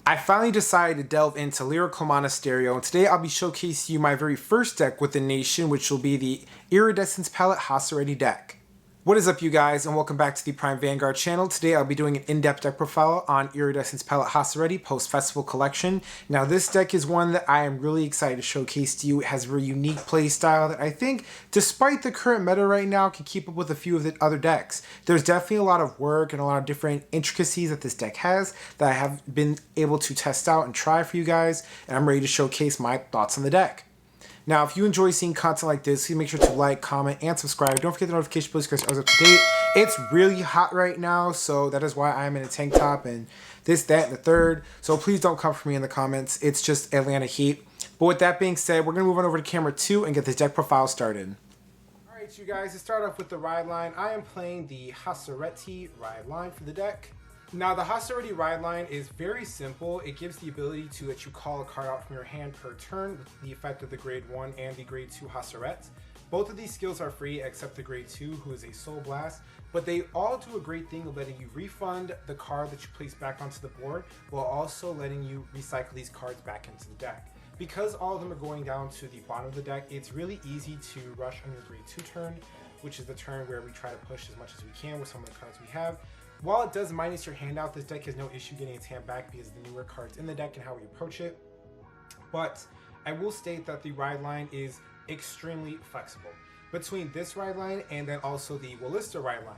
I finally decided to delve into Lyrical Monasterio, and today I'll be showcasing you my very first deck with the nation, which will be the IridescencePalette Haseritt deck. What is up, you guys, and welcome back to the Prime Vanguard channel. Today I'll be doing an in-depth deck profile on IridescencePalette Haseritt post-festival collection. Now this deck is one that I am really excited to showcase to you. It has a very unique play style that I think, despite the current meta right now, can keep up with a few of the other decks. There's definitely a lot of work and a lot of different intricacies that this deck has that I have been able to test out and try for you guys, and I'm ready to showcase my thoughts on the deck. Now, if you enjoy seeing content like this, please make sure to like, comment, and subscribe. Don't forget the notification bell because it's up to date. It's really hot right now, so that is why I'm in a tank top and this, that, and the third. So please don't come for me in the comments. It's just Atlanta heat. But with that being said, we're going to move on over to camera 2 and get this deck profile started. Alright, you guys, to start off with the ride line, I am playing the Haseritt ride line for the deck. Now, the Haseritt ride line is very simple. It gives the ability to let you call a card out from your hand per turn with the effect of the grade 1 and the grade 2 Haseritt. Both of these skills are free except the grade 2, who is a Soul Blast, but they all do a great thing of letting you refund the card that you place back onto the board while also letting you recycle these cards back into the deck. Because all of them are going down to the bottom of the deck, it's really easy to rush on your grade 2 turn, which is the turn where we try to push as much as we can with some of the cards we have. While it does minus your hand out, this deck has no issue getting its hand back because of the newer cards in the deck and how we approach it. But I will state that the ride line is extremely flexible. Between this ride line and then also the Wallista ride line.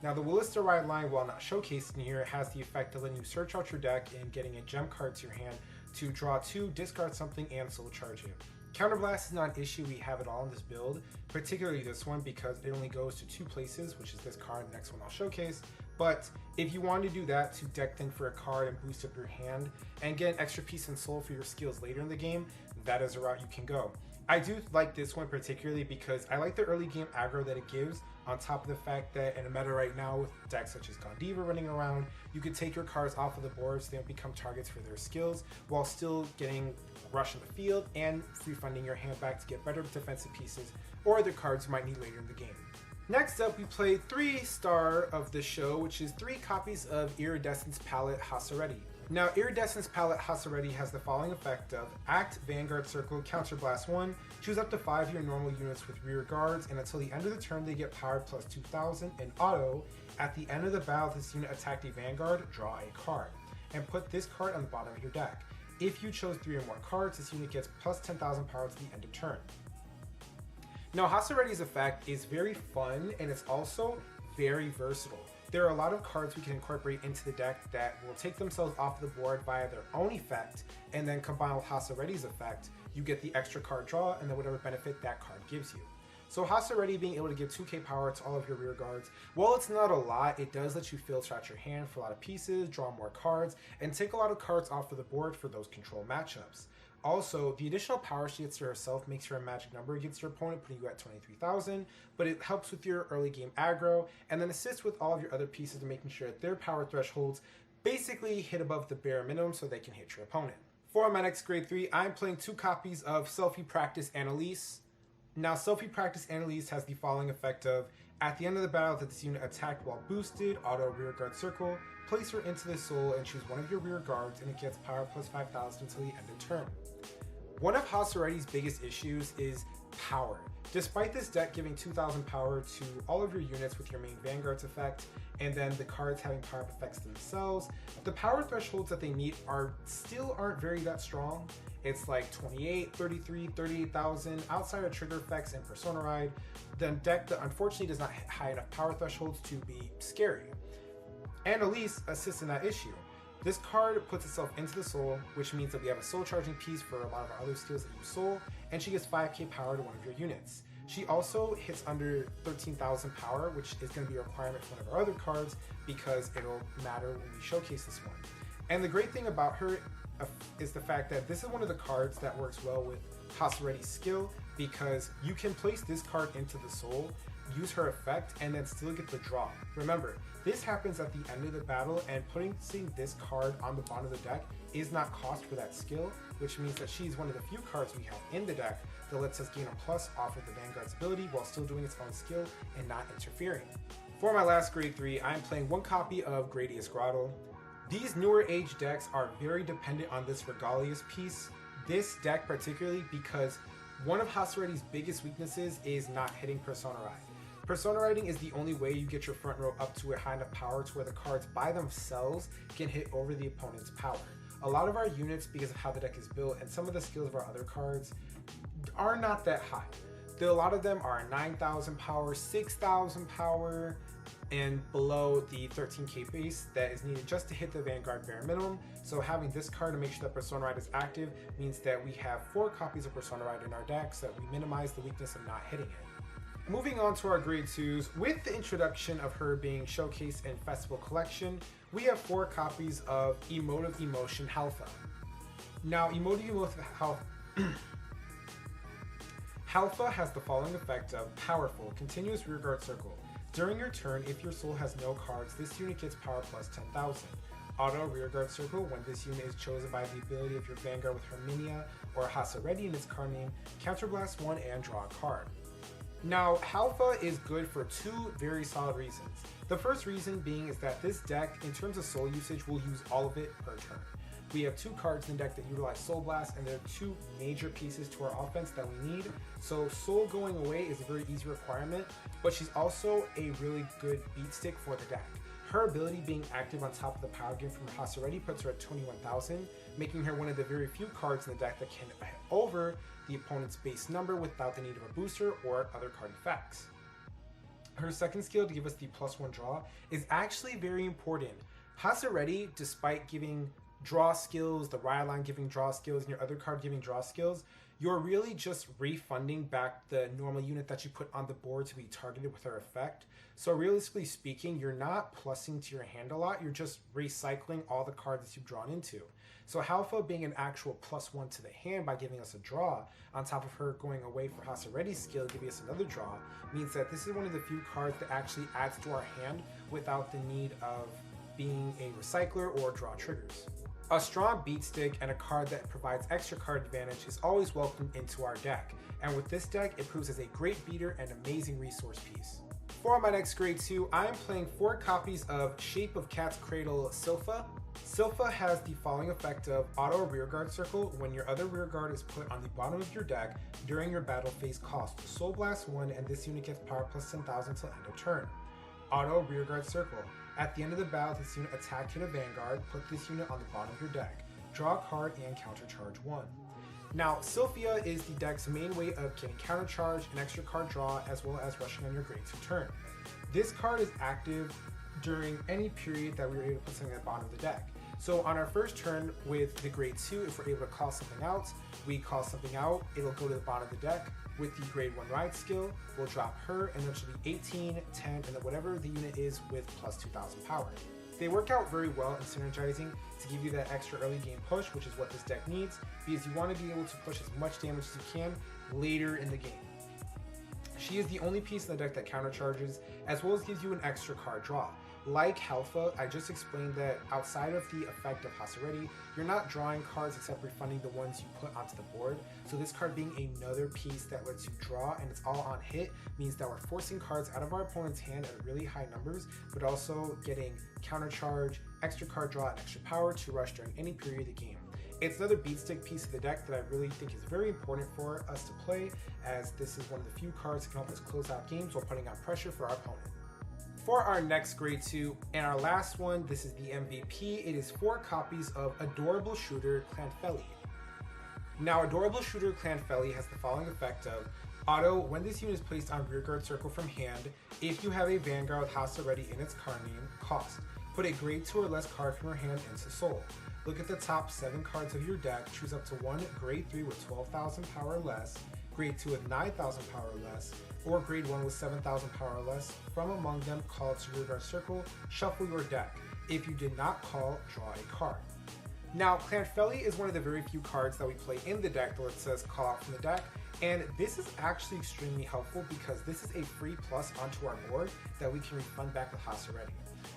Now the Wallista ride line, while not showcased in here, has the effect of letting you search out your deck and getting a gem card to your hand to draw 2, discard something, and soul charge it. Counterblast is not an issue we have at all in this build, particularly this one because it only goes to 2 places, which is this card, the next one I'll showcase. But if you want to do that to deck think for a card and boost up your hand and get an extra piece in soul for your skills later in the game, that is a route you can go. I do like this one particularly because I like the early game aggro that it gives, on top of the fact that in a meta right now with decks such as Gondiva running around, you could take your cards off of the board so they don't become targets for their skills while still getting rush in the field and refunding your hand back to get better defensive pieces or other cards you might need later in the game. Next up, we play 3-star of the show, which is 3 copies of IridescencePalette Haseritt. Now, IridescencePalette Haseritt has the following effect of Act, Vanguard Circle, Counterblast 1, choose up to 5 of your normal units with rear guards, and until the end of the turn they get powered plus 2000, and auto, at the end of the battle this unit attacked a Vanguard, draw a card, and put this card on the bottom of your deck. If you chose 3 or more cards, this unit gets plus 10,000 power to the end of turn. Now, Haseritt's effect is very fun and it's also very versatile. There are a lot of cards we can incorporate into the deck that will take themselves off the board via their own effect, and then combined with Haseritt's effect, you get the extra card draw and then whatever benefit that card gives you. So Haseritt being able to give 2k power to all of your rear guards, while it's not a lot, it does let you filter out your hand for a lot of pieces, draw more cards, and take a lot of cards off of the board for those control matchups. Also, the additional power she gets to herself makes her a magic number against your opponent, putting you at 23,000, but it helps with your early game aggro, and then assists with all of your other pieces in making sure that their power thresholds basically hit above the bare minimum so they can hit your opponent. For my next grade 3, I'm playing 2 copies of Selfie Practice Annalise. Now, Selfie Practice Annalise has the following effect of, at the end of the battle that this unit attacked while boosted, auto rear guard circle, place her into the soul and choose one of your rear guards and it gets power plus 5,000 until the end of turn. One of Haseritt's biggest issues is power. Despite this deck giving 2,000 power to all of your units with your main Vanguard's effect, and then the cards having power effects themselves, the power thresholds that they meet still aren't very that strong. It's like 28, 33, 38,000 outside of trigger effects and Persona Ride. The deck that unfortunately does not hit high enough power thresholds to be scary. Annalise assists in that issue. This card puts itself into the soul, which means that we have a soul charging piece for a lot of our other skills that use soul, and she gets 5k power to one of your units. She also hits under 13,000 power, which is going to be a requirement for one of our other cards because it'll matter when we showcase this one. And the great thing about her is the fact that this is one of the cards that works well with Haseritt's skill because you can place this card into the soul, use her effect, and then still get the draw. Remember, this happens at the end of the battle, and seeing this card on the bottom of the deck is not cost for that skill, which means that she's one of the few cards we have in the deck that lets us gain a plus off of the Vanguard's ability while still doing its own skill and not interfering. For my last grade 3, I'm playing 1 copy of Gradius Grotto. These newer age decks are very dependent on this Regalius piece. This deck particularly because one of Haserit's biggest weaknesses is not hitting Persona Ride. Persona Riding is the only way you get your front row up to a high enough power to where the cards by themselves can hit over the opponent's power. A lot of our units, because of how the deck is built and some of the skills of our other cards, are not that high. A lot of them are 9,000 power, 6,000 power, and below the 13k base that is needed just to hit the Vanguard bare minimum. So having this card to make sure that Persona Ride is active means that we have 4 copies of Persona Ride in our deck so that we minimize the weakness of not hitting it. Moving on to our grade 2s, with the introduction of her being showcased in Festival Collection, we have 4 copies of Emotive Emotion Halfa. Now, Emotive Emotion Halfa has the following effect of Powerful, Continuous Rearguard Circle. During your turn, if your soul has no cards, this unit gets power plus 10,000. Auto Rearguard Circle, when this unit is chosen by the ability of your Vanguard with Herminia or Haseritt in its card name, counterblast 1 and draw a card. Now, Halfa is good for 2 very solid reasons. The first reason being is that this deck, in terms of soul usage, will use all of it per turn. We have 2 cards in the deck that utilize Soul Blast, and they're 2 major pieces to our offense that we need. So Soul going away is a very easy requirement, but she's also a really good beat stick for the deck. Her ability being active on top of the power game from Haseritt puts her at 21,000, making her one of the very few cards in the deck that can hit over the opponent's base number without the need of a booster or other card effects. Her second skill to give us the +1 draw is actually very important. Haseritt, despite giving draw skills, the Riot line giving draw skills, and your other card giving draw skills, you're really just refunding back the normal unit that you put on the board to be targeted with her effect. So realistically speaking, you're not plussing to your hand a lot, you're just recycling all the cards that you've drawn into. So Halfa being an actual +1 to the hand by giving us a draw, on top of her going away for Haseritt's skill, giving us another draw, means that this is one of the few cards that actually adds to our hand without the need of being a recycler or draw triggers. A strong beat stick and a card that provides extra card advantage is always welcome into our deck, and with this deck it proves as a great beater and amazing resource piece. For my next grade 2, I am playing 4 copies of Shape of Cat's Cradle Silpha. Silpha has the following effect of Auto Rearguard Circle. When your other rearguard is put on the bottom of your deck during your battle phase, cost Soul Blast 1 and this unit gets power plus 10,000 till end of turn. Auto Rearguard Circle. At the end of the battle, this unit attacked in a Vanguard, put this unit on the bottom of your deck. Draw a card and countercharge 1. Now, Sylphia is the deck's main way of getting countercharge, an extra card draw, as well as rushing on your grade 2 turn. This card is active during any period that we were able to put something at the bottom of the deck. So on our first turn with the grade 2, if we're able to call something out, we call something out, it'll go to the bottom of the deck. With the grade 1 ride skill, we'll drop her, and then she'll be 18, 10, and then whatever the unit is with plus 2,000 power. They work out very well in synergizing to give you that extra early game push, which is what this deck needs, because you want to be able to push as much damage as you can later in the game. She is the only piece in the deck that countercharges, as well as gives you an extra card draw. Like Halfa, I just explained that outside of the effect of Haseritt, you're not drawing cards except refunding the ones you put onto the board. So this card being another piece that lets you draw and it's all on hit means that we're forcing cards out of our opponent's hand at really high numbers, but also getting countercharge, extra card draw, and extra power to rush during any period of the game. It's another beat stick piece of the deck that I really think is very important for us to play, as this is one of the few cards that can help us close out games while putting on pressure for our opponent. For our next grade 2 and our last one, this is the MVP. It is 4 copies of Adorable Shooter Clanfelli. Now, Adorable Shooter Clanfelli has the following effect of auto, when this unit is placed on rearguard circle from hand, if you have a Vanguard with Haseritt in its card name, cost. Put a grade 2 or less card from your hand into Soul. Look at the top 7 cards of your deck, choose up to one grade 3 with 12,000 power or less, grade 2 with 9,000 power or less, or grade 1 with 7,000 power or less. From among them, call it to rearguard circle, shuffle your deck. If you did not call, draw a card. Now, Clanfelli is one of the very few cards that we play in the deck that lets us call out from the deck, and this is actually extremely helpful because this is a free plus onto our board that we can refund back with Haseritt.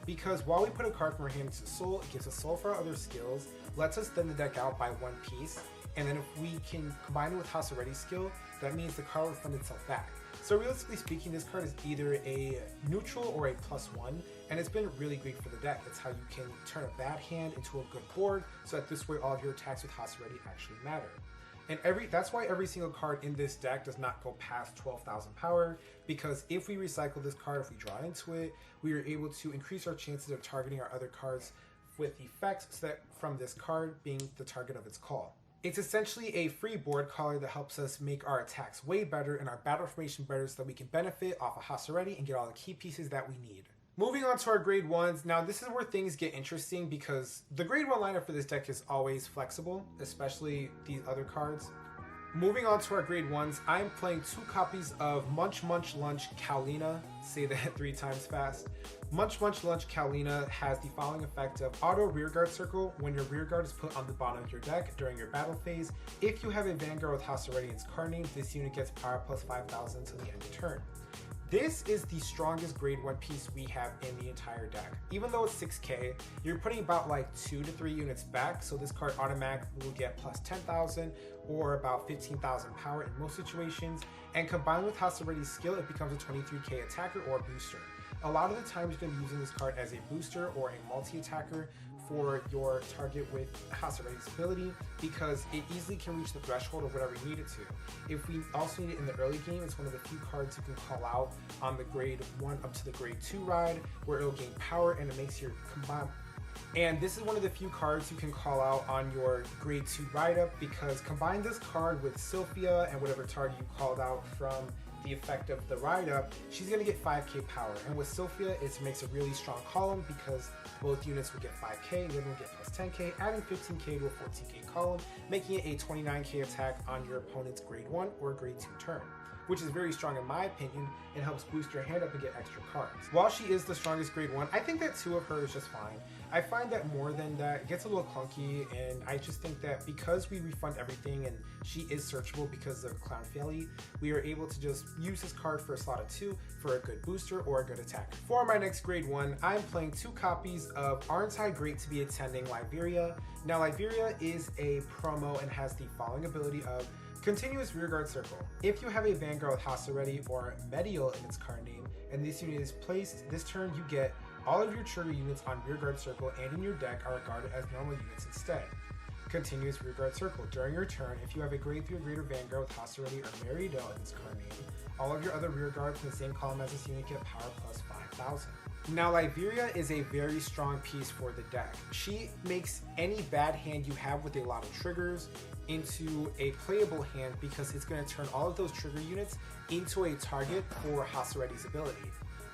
Because while we put a card from our hand into Soul, it gives us Soul for our other skills, lets us thin the deck out by 1 piece, and then if we can combine it with Haseritt's skill, that means the card will fund itself back. So realistically speaking, this card is either a neutral or a +1, and it's been really great for the deck. It's how you can turn a bad hand into a good board, so that this way all of your attacks with Haseritt actually matter. And that's why every single card in this deck does not go past 12,000 power, because if we recycle this card, if we draw into it, we are able to increase our chances of targeting our other cards with effects so that from this card being the target of its call. It's essentially a free board color that helps us make our attacks way better and our battle formation better so that we can benefit off of Haseritt and get all the key pieces that we need. Moving on to our grade 1s, now this is where things get interesting because the grade 1 lineup for this deck is always flexible, especially these other cards. Moving on to our grade 1s, I'm playing 2 copies of Munch Munch Lunch Kalina. Say that 3 times fast. Munch Munch Lunch Kalina has the following effect of auto rearguard circle when your rearguard is put on the bottom of your deck during your battle phase. If you have a Vanguard with Haseritt in its card name, this unit gets power plus 5,000 until the end of turn. This is the strongest grade 1 piece we have in the entire deck. Even though it's 6k, you're putting about like 2 to 3 units back, so this card automatically will get plus 10,000 or about 15,000 power in most situations, and combined with Haseritt's skill, it becomes a 23k attacker or booster. A lot of the times you're going to be using this card as a booster or a multi-attacker for your target with Haseritt's ability because it easily can reach the threshold of whatever you need it to. If we also need it in the early game, it's one of the few cards you can call out on the grade 1 up to the grade 2 ride where it'll gain power and it makes your combine. And this is one of the few cards you can call out on your grade 2 ride up because combine this card with Sylphia and whatever target you called out from the effect of the ride up, she's going to get 5k power. And with Sylphia, it makes a really strong column because both units will get 5k, the other will get plus 10k, adding 15k to a 14k column, making it a 29k attack on your opponent's grade 1 or grade 2 turn, which is very strong in my opinion and helps boost your hand up and get extra cards. While she is the strongest grade 1, I think that 2 of her is just fine. I find that more than that, it gets a little clunky, and I just think that because we refund everything and she is searchable because of Clown Faily, we are able to just use this card for a slot of 2 for a good booster or a good attacker. For my next grade 1, I'm playing 2 copies of Aren't I Great to Be Attending Liberia. Now Liberia is a promo and has the following ability of Continuous Rearguard Circle. If you have a Vanguard with Haseritt or Medial in its card name, and this unit is placed, this turn you get all of your trigger units on Rearguard Circle and in your deck are regarded as normal units instead. Continuous Rearguard Circle. During your turn, if you have a grade 3 or greater Vanguard with Haseritt or Medial in its card name, all of your other rearguards in the same column as this unit get power plus 5,000. Now Liberia is a very strong piece for the deck. She makes any bad hand you have with a lot of triggers into a playable hand because it's going to turn all of those trigger units into a target for Haseritt's ability.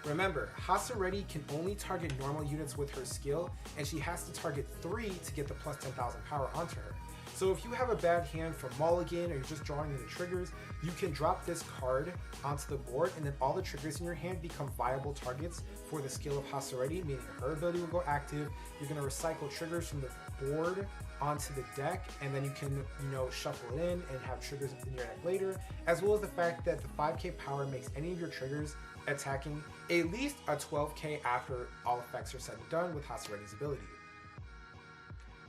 Remember, Haseritt can only target normal units with her skill, and she has to target 3 to get the plus 10,000 power onto her. So if you have a bad hand from Mulligan or you're just drawing in the triggers, you can drop this card onto the board and then all the triggers in your hand become viable targets for the skill of Haseritt, meaning her ability will go active, you're going to recycle triggers from the board onto the deck, and then you can, shuffle it in and have triggers in your deck later, as well as the fact that the 5k power makes any of your triggers attacking at least a 12k after all effects are said and done with Haseritt's ability.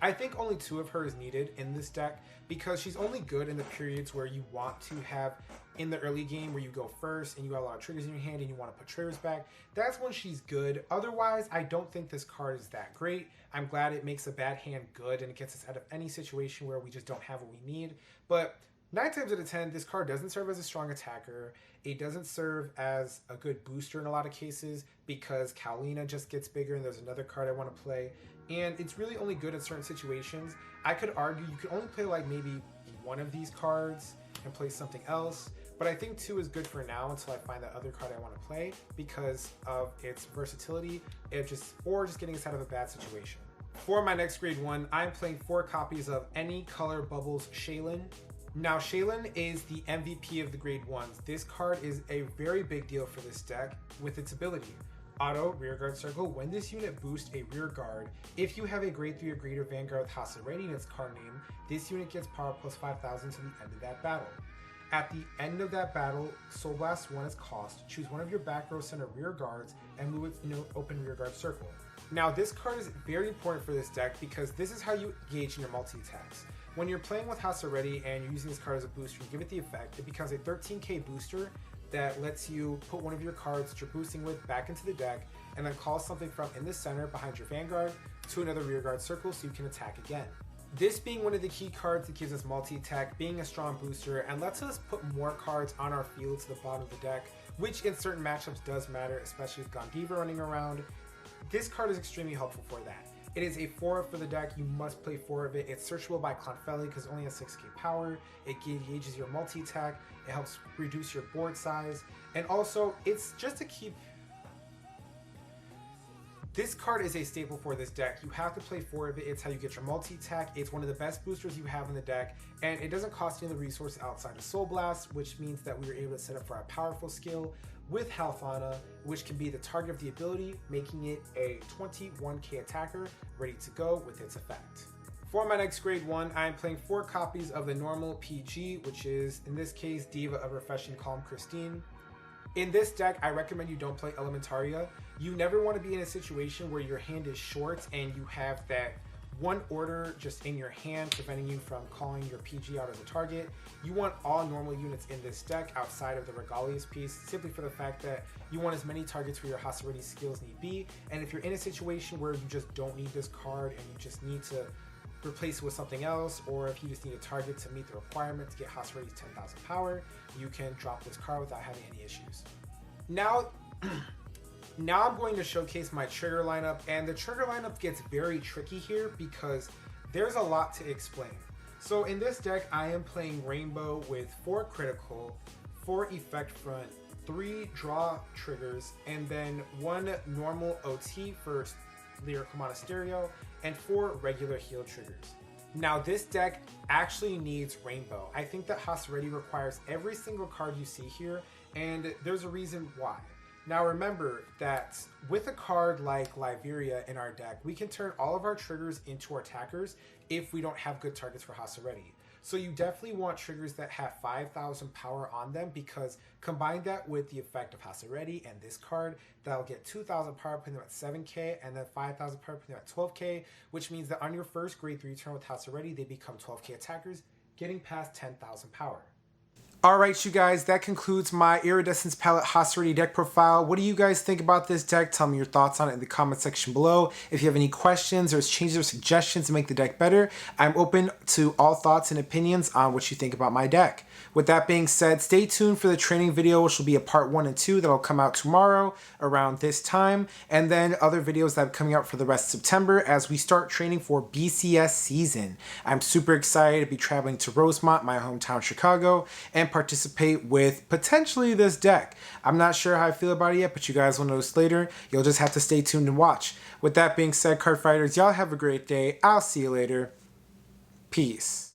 I think only 2 of her is needed in this deck because she's only good in the periods where you want to have in the early game where you go first and you got a lot of triggers in your hand and you want to put triggers back. That's when she's good. Otherwise, I don't think this card is that great. I'm glad it makes a bad hand good and it gets us out of any situation where we just don't have what we need. But 9 times out of 10, this card doesn't serve as a strong attacker. It doesn't serve as a good booster in a lot of cases because Kalina just gets bigger and there's another card I want to play. And it's really only good in certain situations. I could argue you could only play like maybe one of these cards and play something else. But I think 2 is good for now until I find that other card I want to play because of its versatility or just getting us out of a bad situation. For my next grade 1, I'm playing 4 copies of Any Color Bubbles Shaylin. Now, Shaylin is the MVP of the grade 1s. This card is a very big deal for this deck with its ability. Auto Rearguard Circle. When this unit boosts a rearguard, if you have a grade 3 or greater Vanguard with Haseritt in its card name, this unit gets power plus 5,000 to the end of that battle. At the end of that battle, Soul Blast 1 is cost. Choose one of your back row center rear guards and move it in an open rearguard circle. Now, this card is very important for this deck because this is how you engage in your multi-attacks. When you're playing with Haseritt and you're using this card as a booster, you give it the effect, it becomes a 13k booster that lets you put one of your cards that you're boosting with back into the deck, and then call something from in the center behind your Vanguard to another rearguard circle so you can attack again. This being one of the key cards that gives us multi-attack, being a strong booster, and lets us put more cards on our field to the bottom of the deck, which in certain matchups does matter, especially with Gondiva running around. This card is extremely helpful for that. It is a 4 for the deck, you must play 4 of it. It's searchable by Clonfelli because it only has 6k power. It gauges your multi-attack, it helps reduce your board size, and also it's just to keep... This card is a staple for this deck. You have to play 4 of it. It's how you get your multi-attack. It's one of the best boosters you have in the deck, and it doesn't cost you any resource outside of Soul Blast, which means that we were able to set up for our powerful skill with Halfana, which can be the target of the ability, making it a 21k attacker ready to go with its effect. For my next grade 1, I am playing 4 copies of the normal PG, which is, in this case, Diva of Refreshing Calm Christine. In this deck, I recommend you don't play Elementaria. You never want to be in a situation where your hand is short and you have that one order just in your hand preventing you from calling your PG out as a target. You want all normal units in this deck outside of the Regalia's piece, simply for the fact that you want as many targets for your Haseritt skills need be. And if you're in a situation where you just don't need this card and you just need to replace it with something else, or if you just need a target to meet the requirement to get Haseritt's 10,000 power, you can drop this card without having any issues. Now I'm going to showcase my trigger lineup, and the trigger lineup gets very tricky here because there's a lot to explain. So in this deck, I am playing Rainbow with 4 critical, 4 effect front, 3 draw triggers, and then 1 normal OT for Lyrical Monasterio, and 4 regular heal triggers. Now this deck actually needs Rainbow. I think that Haseritt requires every single card you see here, and there's a reason why. Now remember that with a card like Liberia in our deck, we can turn all of our triggers into our attackers if we don't have good targets for Haseritt. So you definitely want triggers that have 5,000 power on them, because combine that with the effect of Haseritt and this card, that'll get 2,000 power putting them at 7k, and then 5,000 power putting them at 12k, which means that on your first grade 3 turn with Haseritt, they become 12k attackers, getting past 10,000 power. Alright you guys, that concludes my Iridescence Palette Haseritt deck profile. What do you guys think about this deck? Tell me your thoughts on it in the comment section below. If you have any questions or changes or suggestions to make the deck better, I'm open to all thoughts and opinions on what you think about my deck. With that being said, stay tuned for the training video, which will be a part 1 and 2 that'll come out tomorrow around this time, and then other videos that are coming out for the rest of September as we start training for BCS season. I'm super excited to be traveling to Rosemont, my hometown Chicago, and participate with potentially this deck. I'm not sure how I feel about it yet, but you guys will notice later. You'll just have to stay tuned and watch. With that being said, card fighters, y'all have a great day. I'll see you later. Peace.